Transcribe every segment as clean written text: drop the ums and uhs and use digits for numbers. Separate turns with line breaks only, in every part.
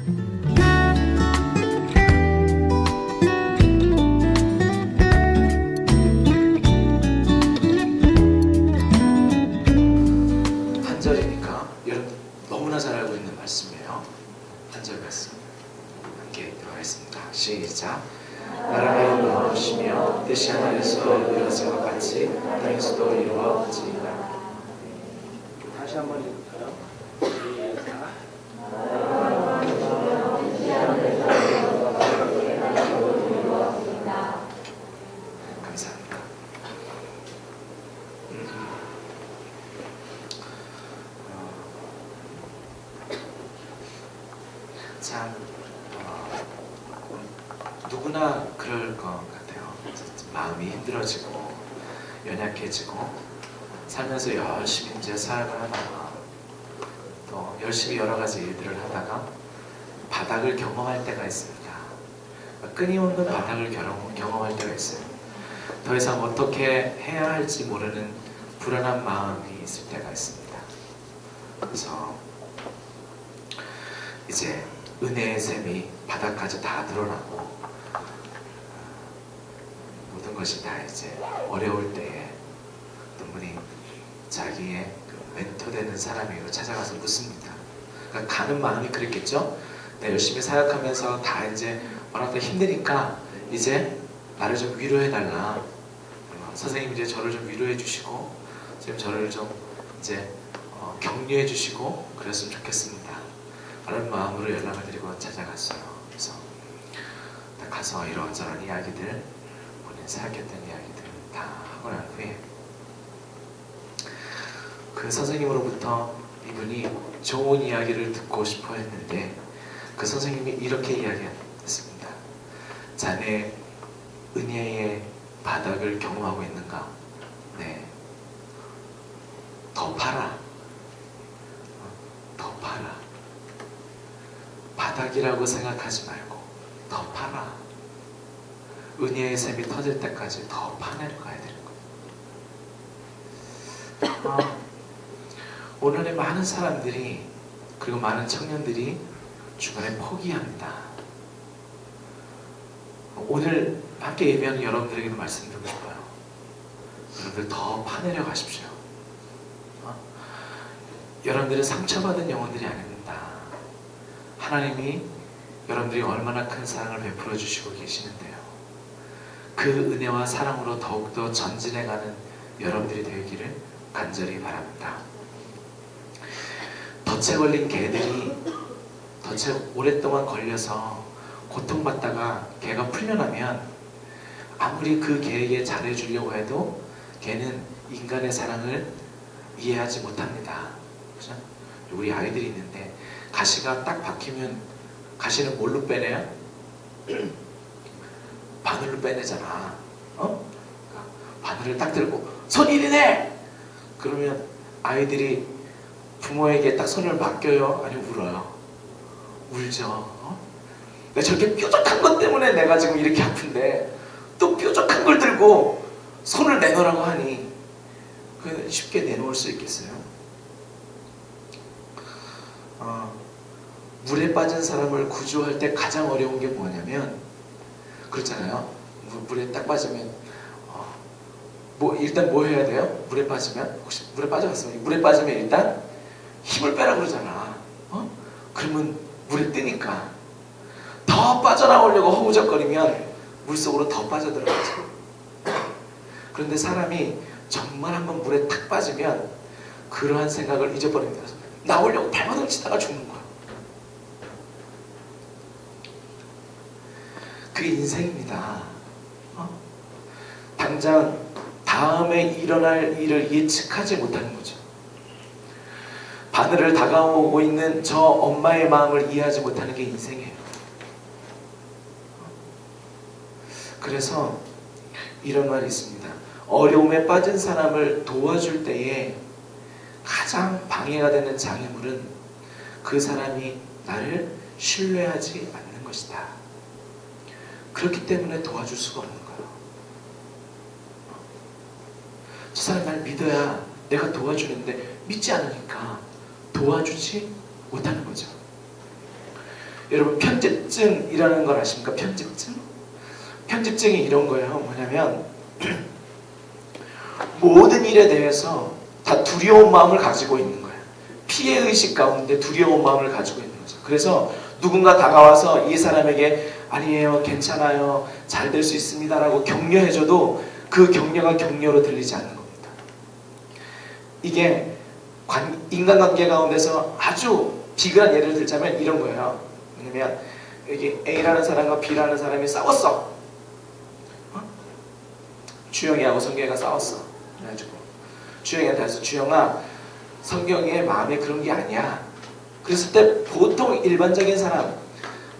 한 절이니까 여러분 너무나 잘 알고 있는 말씀이에요. 한 절 말씀 함께 들어가겠습니다. 시작. 나라가 이루어지며 뜻이 하늘에서 이루어진 것 같이 땅에서도 이루어지리라.
다시 한번 읽을까요? 시작.
감사합니다. 참 누구나 그럴 것 같아요. 마음이 힘들어지고 연약해지고 살면서 열심히 이제 사역을 하다가 또 열심히 여러 가지 일들을 하다가 바닥을 경험할 때가 있습니다. 끊임없는 바닥을 경험할 때가 있어요. 더 이상 어떻게 해야 할지 모르는 불안한 마음이 있을 때가 있습니다. 그래서 이제 은혜의 샘이 바닥까지 다 드러나고 모든 것이 다 이제 어려울 때에 눈물이 자기의 그 멘토되는 사람에게 찾아가서 묻습니다. 그러니까 가는 마음이 그랬겠죠. 내가 열심히 사역하면서 다 이제 워낙 다 힘드니까 이제 나를 좀 위로해달라. 선생님이 이제 저를 좀 위로해 주시고 지금 저를 좀 이제 격려해 주시고 그랬으면 좋겠습니다. 라는 마음으로 연락을 드리고 찾아갔어요. 그래서 가서 이런저런 이야기들, 본인 사역했던 이야기들 다 하고 난 후에 그 선생님으로부터 이분이 좋은 이야기를 듣고 싶어 했는데 그 선생님이 이렇게 이야기했습니다. 자네 은혜의 바닥을 경험하고 있는가? 네. 더 팔아. 더 팔아. 바닥이라고 생각하지 말고 더 팔아. 은혜의 샘이 터질 때까지 더 파내려 가야 되는 거예요. 오늘의 많은 사람들이 그리고 많은 청년들이 중간에 포기합니다. 오늘 함께 예배하는 여러분들에게도 말씀드리고 싶어요. 여러분들 더 파내려 가십시오. 여러분들은 상처받은 영혼들이 아닙니다. 하나님이 여러분들이 얼마나 큰 사랑을 베풀어 주시고 계시는데요. 그 은혜와 사랑으로 더욱더 전진해가는 여러분들이 되기를 간절히 바랍니다. 덫에 걸린 개들이 덫에 오랫동안 걸려서 고통받다가 개가 풀려나면 아무리 그 개에게 잘해주려고 해도 개는 인간의 사랑을 이해하지 못합니다. 그죠? 우리 아이들이 있는데 가시가 딱 박히면 가시는 뭘로 빼내요? 바늘로 빼내잖아. 바늘을 딱 들고 손 이리 내! 그러면 아이들이 부모에게 딱 손을 맡겨요? 아니면 울어요? 울죠. 내가 저렇게 뾰족한 것 때문에 내가 지금 이렇게 아픈데 또 뾰족한 걸 들고 손을 내놓으라고 하니 그냥 쉽게 내놓을 수 있겠어요? 물에 빠진 사람을 구조할 때 가장 어려운 게 뭐냐면 그렇잖아요. 물에 딱 빠지면 일단 뭐 해야 돼요? 물에 빠지면 혹시 물에 빠져봤어요? 물에 빠지면 일단 힘을 빼라 그러잖아. 그러면 물에 뜨니까 더 빠져나오려고 허우적거리면 물속으로 더 빠져들어가죠. 그런데 사람이 정말 한번 물에 탁 빠지면 그러한 생각을 잊어버립니다. 나오려고 발버둥 치다가 죽는 거야. 그게 인생입니다. 당장 다음에 일어날 일을 예측하지 못하는 거죠. 바늘을 다가오고 있는 저 엄마의 마음을 이해하지 못하는 게 인생이에요. 그래서 이런 말이 있습니다. 어려움에 빠진 사람을 도와줄 때에 가장 방해가 되는 장애물은 그 사람이 나를 신뢰하지 않는 것이다. 그렇기 때문에 도와줄 수가 없는 거예요. 저 사람이 날 믿어야 내가 도와주는데 믿지 않으니까 도와주지 못하는 거죠. 여러분 편집증이라는 걸 아십니까? 편집증? 편집증이 이런 거예요. 뭐냐면 모든 일에 대해서 다 두려운 마음을 가지고 있는 거예요. 피해의식 가운데 두려운 마음을 가지고 있는 거죠. 그래서 누군가 다가와서 이 사람에게 아니에요, 괜찮아요, 잘 될 수 있습니다 라고 격려해줘도 그 격려가 격려로 들리지 않는 겁니다. 이게 인간관계 가운데서 아주 비근한 예를 들자면 이런 거예요. 왜냐면 여기 A라는 사람과 B라는 사람이 싸웠어. 주영이하고 성경이가 싸웠어. 그래가지고 주영이한테 해서 주영아, 성경의 마음에 그런 게 아니야. 그랬을 때 보통 일반적인 사람,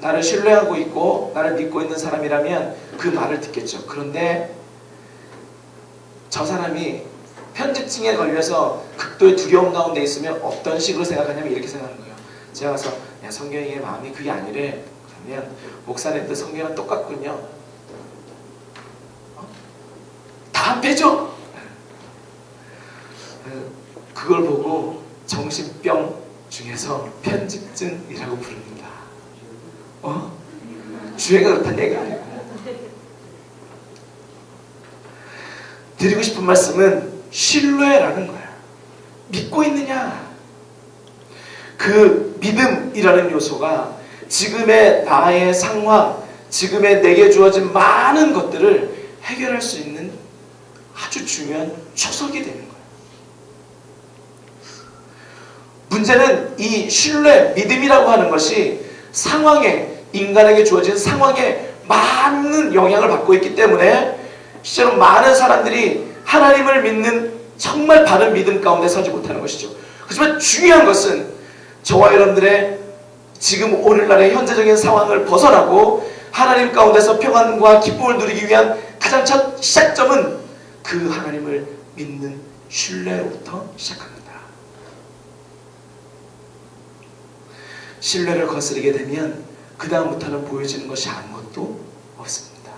나를 신뢰하고 있고 나를 믿고 있는 사람이라면 그 말을 듣겠죠. 그런데 저 사람이 편집증에 걸려서 극도의 두려움 가운데 있으면 어떤 식으로 생각하냐면 이렇게 생각하는 거예요. 제가 가서 야, 성경의 마음이 그게 아니래. 그러면 목사님도 성경은 똑같군요. 다 한 패죠? 그걸 보고 정신병 중에서 편집증이라고 부릅니다. 주애가 그렇다는 얘기가 아니고. 드리고 싶은 말씀은 신뢰라는 거야. 믿고 있느냐? 그 믿음이라는 요소가 지금의 나의 상황, 지금의 내게 주어진 많은 것들을 해결할 수 있는 아주 중요한 초석이 되는 거예요. 문제는 이 신뢰, 믿음이라고 하는 것이 상황에, 인간에게 주어진 상황에 많은 영향을 받고 있기 때문에 실제로 많은 사람들이 하나님을 믿는 정말 바른 믿음 가운데 서지 못하는 것이죠. 하지만 중요한 것은 저와 여러분들의 지금 오늘날의 현재적인 상황을 벗어나고 하나님 가운데서 평안과 기쁨을 누리기 위한 가장 첫 시작점은 그 하나님을 믿는 신뢰로부터 시작합니다. 신뢰를 거스르게 되면 그 다음부터는 보여지는 것이 아무것도 없습니다.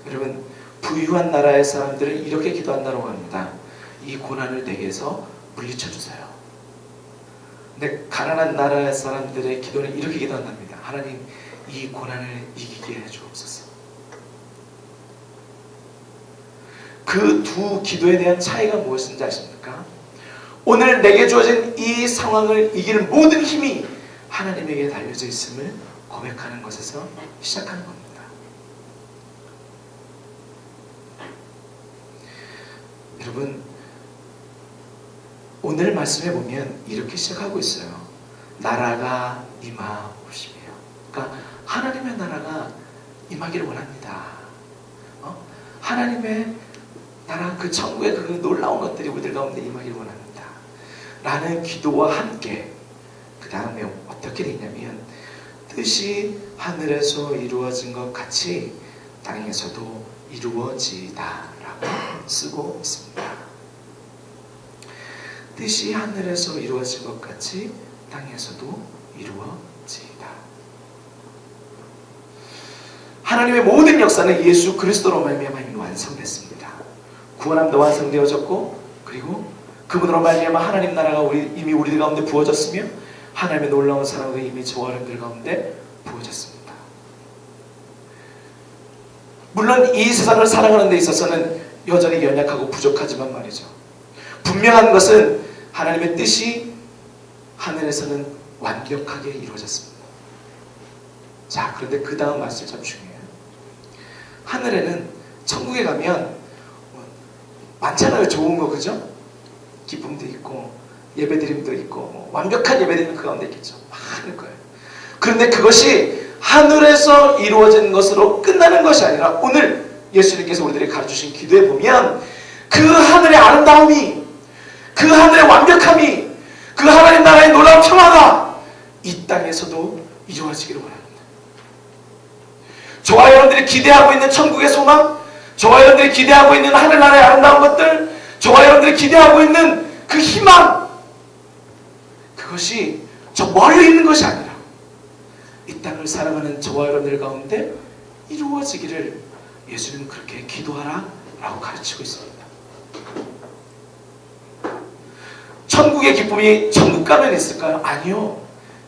여러분, 부유한 나라의 사람들은 이렇게 기도한다고 합니다. 이 고난을 내게서 물리쳐 주세요. 근데 가난한 나라의 사람들의 기도는 이렇게 기도한답니다. 하나님, 이 고난을 이기게 해주옵소서. 그 두 기도에 대한 차이가 무엇인지 아십니까? 오늘 내게 주어진 이 상황을 이길 모든 힘이 하나님에게 달려져 있음을 고백하는 것에서 시작하는 겁니다. 여러분, 오늘 말씀에 보면 이렇게 시작하고 있어요. 나라가 임하옵시며. 그러니까 하나님의 나라가 임하기를 원합니다. 하나님의 나라, 그 천국의 그 놀라운 것들이 우리들 가운데 임하기를 원합니다. 라는 기도와 함께 그 다음에 어떻게 되냐면 뜻이 하늘에서 이루어진 것 같이 땅에서도 이루어지다 라고 쓰고 있습니다. 뜻이 하늘에서 이루어진 것 같이 땅에서도 이루어지다. 하나님의 모든 역사는 예수 그리스도로 말미암아 이미 완성됐습니다. 구원함도 완성되어졌고, 그리고 그분으로 말미암아 하나님 나라가 이미 우리들 가운데 부어졌으며 하나님의 놀라운 사랑도 이미 저와 여러분들 가운데 부어졌습니다. 물론 이 세상을 살아가는 데 있어서는 여전히 연약하고 부족하지만 말이죠. 분명한 것은 하나님의 뜻이 하늘에서는 완벽하게 이루어졌습니다. 자, 그런데 그 다음 말씀이 참 중요해요. 하늘에는, 천국에 가면 많잖아요. 좋은 거, 그죠? 기쁨도 있고 예배드림도 있고 완벽한 예배드림 그 가운데 있겠죠. 많을 거예요. 그런데 그것이 하늘에서 이루어진 것으로 끝나는 것이 아니라 오늘 예수님께서 우리들에게 가르쳐주신 기도에 보면 그 하늘의 아름다움이, 그 하늘의 완벽함이, 그 하나님 나라의 놀라운 평화가 이 땅에서도 이루어지기를 원합니다. 저와 여러분들이 기대하고 있는 천국의 소망, 저와 여러분들이 기대하고 있는 하늘나라의 아름다운 것들, 저와 여러분들이 기대하고 있는 그 희망, 그것이 저 멀리 있는 것이 아니라 이 땅을 살아가는 저와 여러분들 가운데 이루어지기를 예수님은 그렇게 기도하라 라고 가르치고 있습니다. 천국의 기쁨이 천국 가면 있을까요? 아니요.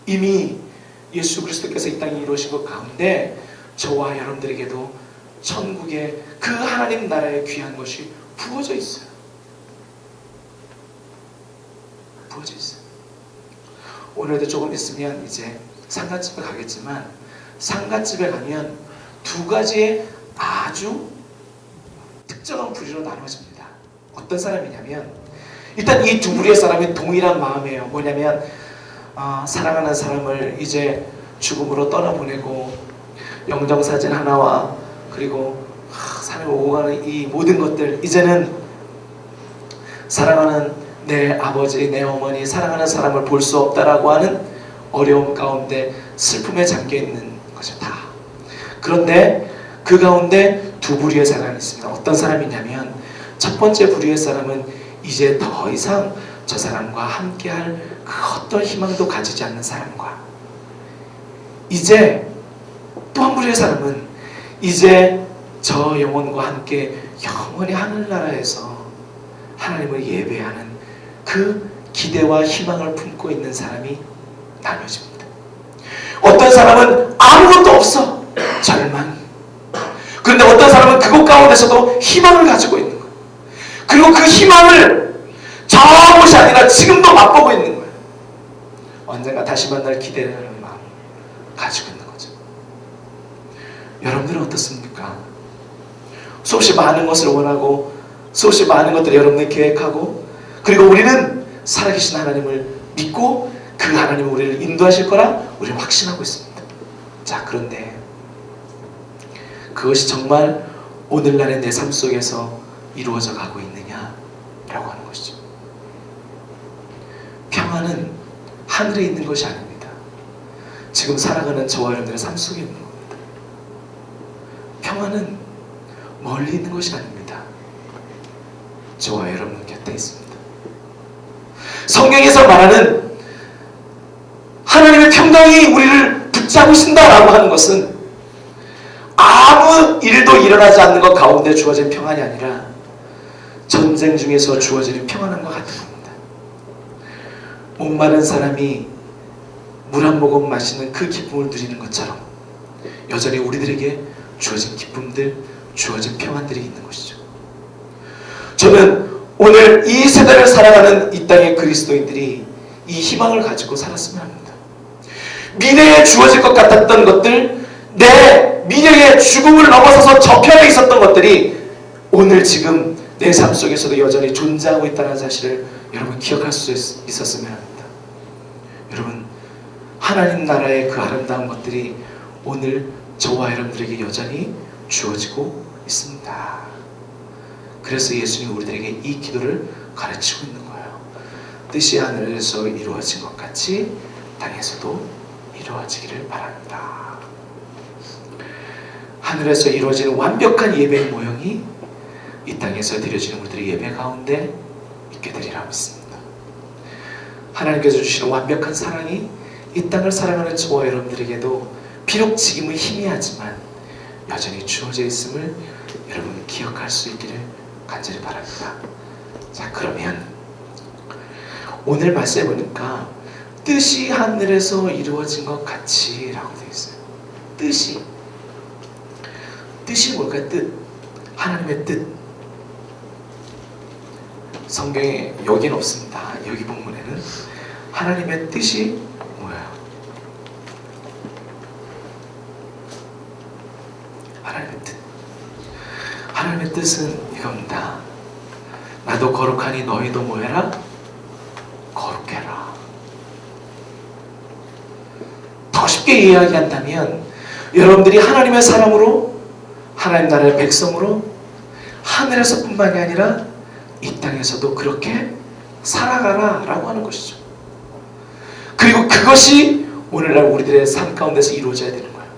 이미 예수 그리스도께서 이 땅에 이루신 것 가운데 저와 여러분들에게도 천국의 그 하나님 나라의 귀한 것이 부어져 있어요. 부어져 있어요. 오늘도 조금 있으면 이제 상갓집에 가겠지만, 상갓집에 가면 두 가지의 아주 특정한 부류로 나눠집니다. 어떤 사람이냐면, 일단 이 두 부류의 사람이 동일한 마음이에요. 뭐냐면 사랑하는 사람을 이제 죽음으로 떠나보내고 영정사진 하나와 그리고 삶을 오고 가는 이 모든 것들, 이제는 사랑하는 내 아버지, 내 어머니, 사랑하는 사람을 볼 수 없다라고 하는 어려움 가운데 슬픔에 잠겨있는 것이 다. 그런데 그 가운데 두 부류의 사람이 있습니다. 어떤 사람이냐면, 첫 번째 부류의 사람은 이제 더 이상 저 사람과 함께할 그 어떤 희망도 가지지 않는 사람과, 이제 또 한 부류의 사람은 이제 저 영혼과 함께 영원히 하늘나라에서 하나님을 예배하는 그 기대와 희망을 품고 있는 사람이 나눠집니다. 어떤 사람은 아무것도 없어, 절망. 그런데 어떤 사람은 그곳 가운데서도 희망을 가지고 있는 거예요. 그리고 그 희망을 저곳이 아니라 지금도 맛보고 있는 거예요. 언젠가 다시 만날 기대하는 마음 가지고 있는 거죠. 여러분들은 어떻습니까? 수없이 많은 것을 원하고 수없이 많은 것들을 여러분들 계획하고, 그리고 우리는 살아계신 하나님을 믿고 그 하나님은 우리를 인도하실 거라 우리는 확신하고 있습니다. 자, 그런데 그것이 정말 오늘날의 내 삶 속에서 이루어져 가고 있느냐라고 하는 것이죠. 평안은 하늘에 있는 것이 아닙니다. 지금 살아가는 저와 여러분들의 삶 속에 있는 겁니다. 평안은 멀리 있는 것이 아닙니다. 저와 여러분 곁에 있습니다. 성경에서 말하는 하나님의 평강이 우리를 붙잡으신다라고 하는 것은 아무 일도 일어나지 않는 것 가운데 주어진 평안이 아니라 전쟁 중에서 주어지는 평안함과 같은 겁니다. 목마른 사람이 물 한 모금 마시는 그 기쁨을 누리는 것처럼 여전히 우리들에게 주어진 기쁨들, 주어진 평안들이 있는 것이죠. 저는 오늘 이 세대를 살아가는 이 땅의 그리스도인들이 이 희망을 가지고 살았으면 합니다. 미래에 주어질 것 같았던 것들, 내 미래의 죽음을 넘어서서 저편에 있었던 것들이 오늘 지금 내 삶 속에서도 여전히 존재하고 있다는 사실을 여러분 기억할 수 있었으면 합니다. 여러분, 하나님 나라의 그 아름다운 것들이 오늘 저와 여러분들에게 여전히 주어지고 있습니다. 그래서 예수님이 우리들에게 이 기도를 가르치고 있는 거예요. 뜻이 하늘에서 이루어진 것 같이 땅에서도 이루어지기를 바랍니다. 하늘에서 이루어지는 완벽한 예배의 모형이 이 땅에서 드려지는 우리들의 예배 가운데 있게 되리라 믿습니다. 하나님께서 주시는 완벽한 사랑이 이 땅을 사랑하는 저와 여러분들에게도 비록 지금은 희미하지만 여전히 주어져 있음을 여러분 기억할 수 있기를 간절히 바랍니다. 자, 그러면 오늘 말씀해 보니까 뜻이 하늘에서 이루어진 것 같이 라고 되어 있어요. 뜻이 뭘까요? 뜻. 하나님의 뜻. 성경에 여기는 없습니다. 여기 본문에는 하나님의 뜻이 뭐예요? 하나님의 뜻. 하나님의 뜻은 이겁니다. 나도 거룩하니 너희도 뭐해라? 거룩해라. 더 쉽게 이야기한다면 여러분들이 하나님의 사람으로, 하나님 나라의 백성으로 하늘에서 뿐만이 아니라 이 땅에서도 그렇게 살아가라 라고 하는 것이죠. 그리고 그것이 오늘날 우리들의 삶 가운데서 이루어져야 되는 거예요.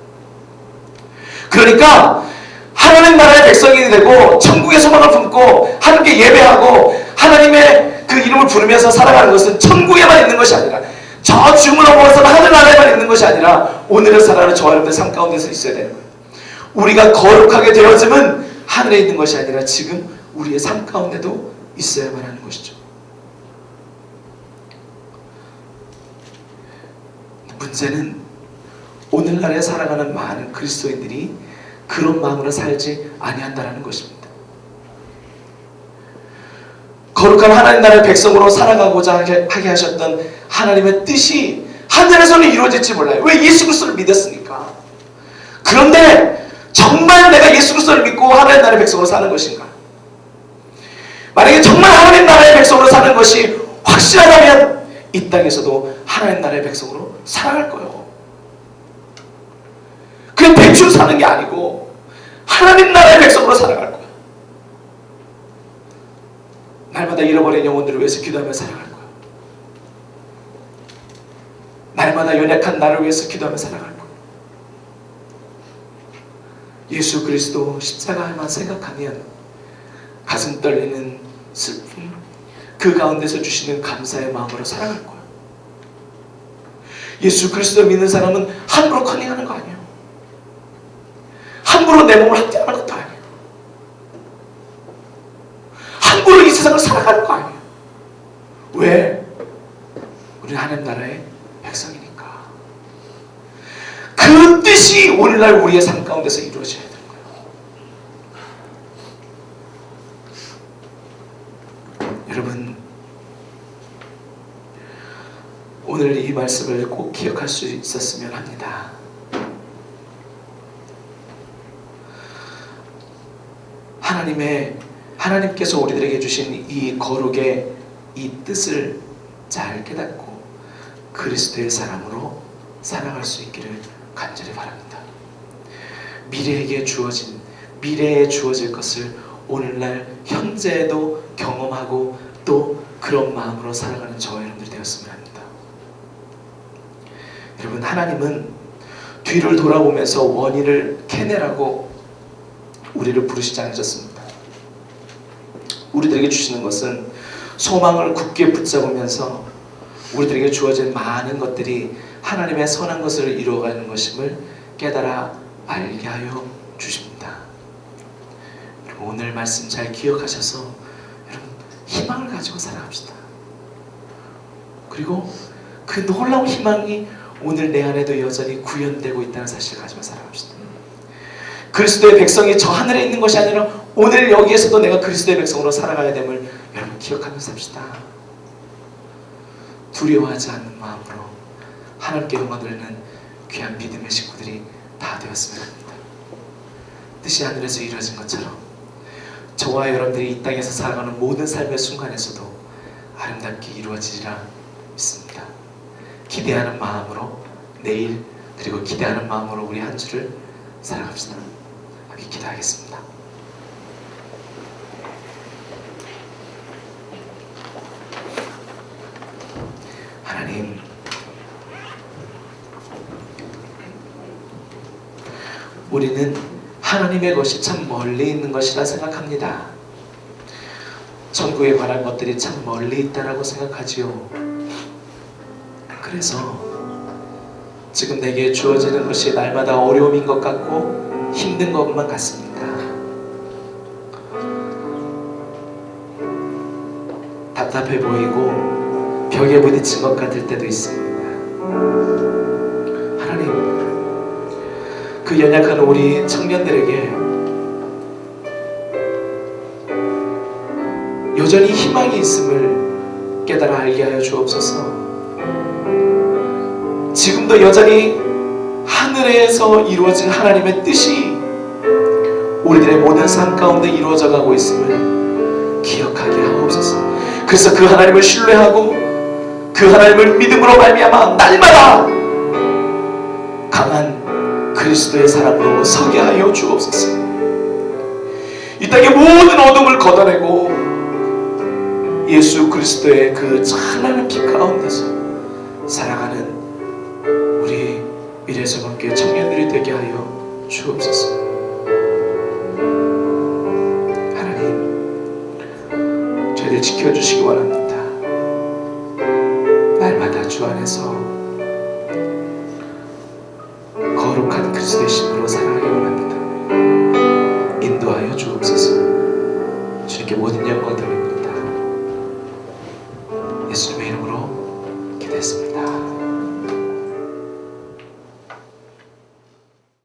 그러니까 하나님 나라의 백성이 되고 천국의 소망을 품고 하나님께 예배하고 하나님의 그 이름을 부르면서 살아가는 것은 천국에만 있는 것이 아니라, 저 죽음을 넘어서는 하늘나라에만 있는 것이 아니라 오늘을 살아가는 저와 여러분들 삶 가운데서 있어야 되는 거예요. 우리가 거룩하게 되어짐은 하늘에 있는 것이 아니라 지금 우리의 삶 가운데도 있어야만 하는 것이죠. 문제는 오늘날에 살아가는 많은 그리스도인들이 그런 마음으로 살지 아니한다는 것입니다. 거룩한 하나님 나라의 백성으로 살아가고자 하게 하셨던 하나님의 뜻이 하늘에서는 이루어질지 몰라요. 왜? 예수 그리스도를 믿었으니까. 그런데 정말 내가 예수 그리스도를 믿고 하나님 나라의 백성으로 사는 것인가? 만약에 정말 하나님 나라의 백성으로 사는 것이 확실하다면 이 땅에서도 하나님 나라의 백성으로 살아갈 거예요. 그냥 대충 사는 게 아니고 하나님 나라의 백성으로 살아갈 거예요. 날마다 잃어버린 영혼들을 위해서 기도하며 살아갈 거예요. 날마다 연약한 나를 위해서 기도하며 살아갈 거예요. 예수 그리스도 십자가만 생각하면 가슴 떨리는 슬픔, 그 가운데서 주시는 감사의 마음으로 살아갈 거예요. 예수 그리스도 믿는 사람은 함부로 커닝하는 거 아니에요. 함부로 내 몸을 학대하는 것도 아니에요. 함부로 이 세상을 살아가는 거 아니에요. 왜? 우리는 하나님 나라의 백성이니까. 그 뜻이 오늘날 우리의 삶 가운데서 이루어져야 되는 거예요. 여러분, 오늘 이 말씀을 꼭 기억할 수 있었으면 합니다. 하나님께서 우리들에게 주신 이 거룩의 이 뜻을 잘 깨닫고 그리스도의 사람으로 살아갈 수 있기를 간절히 바랍니다. 미래에 주어질 것을 오늘날 현재에도 경험하고 또 그런 마음으로 살아가는 저와 여러분들이 되었으면 합니다. 여러분, 하나님은 뒤를 돌아보면서 원인을 캐내라고 우리를 부르시지 않으셨습니다. 우리들에게 주시는 것은 소망을 굳게 붙잡으면서 우리들에게 주어진 많은 것들이 하나님의 선한 것을 이루어가는 것임을 깨달아 알게 하여 주십니다. 여러분, 오늘 말씀 잘 기억하셔서 여러분 희망을 가지고 살아갑시다. 그리고 그 놀라운 희망이 오늘 내 안에도 여전히 구현되고 있다는 사실을 가지고 살아갑시다. 그리스도의 백성이 저 하늘에 있는 것이 아니라 오늘 여기에서도 내가 그리스도의 백성으로 살아가야 됨을 여러분 기억하면서 삽시다. 두려워하지 않는 마음으로 하나님께 영광 돌리는 귀한 믿음의 식구들이 다 되었으면 합니다. 뜻이 하늘에서 이루어진 것처럼 저와 여러분들이 이 땅에서 살아가는 모든 삶의 순간에서도 아름답게 이루어지리라 믿습니다. 기대하는 마음으로 내일 그리고 기대하는 마음으로 우리 한 주를 살아갑시다. 함께 기도하겠습니다. 하나님, 우리는 하나님의 것이 참 멀리 있는 것이라 생각합니다. 천국에 관한 것들이 참 멀리 있다라고 생각하지요. 그래서 지금 내게 주어지는 것이 날마다 어려움인 것 같고 힘든 것만 같습니다. 답답해 보이고 벽에 부딪힌 것 같을 때도 있습니다. 하나님, 그 연약한 우리 청년들에게 여전히 희망이 있음을 깨달아 알게 하여 주옵소서. 지금도 여전히 하늘에서 이루어진 하나님의 뜻이 우리들의 모든 삶 가운데 이루어져 가고 있음을 기억하게 하옵소서. 그래서 그 하나님을 신뢰하고 그 하나님을 믿음으로 말미암아 날마다 강한 그리스도의 사람으로 서게 하여 주옵소서. 이 땅의 모든 어둠을 걷어내고 예수 그리스도의 그 찬란한 빛 가운데서 살아가는 우리 미래소망교회 청년들이 되게 하여 주옵소서. 하나님, 저희들 지켜주시기 원합니다. 날마다 주 안에서 거룩한 그리스도의 신으로 살아가는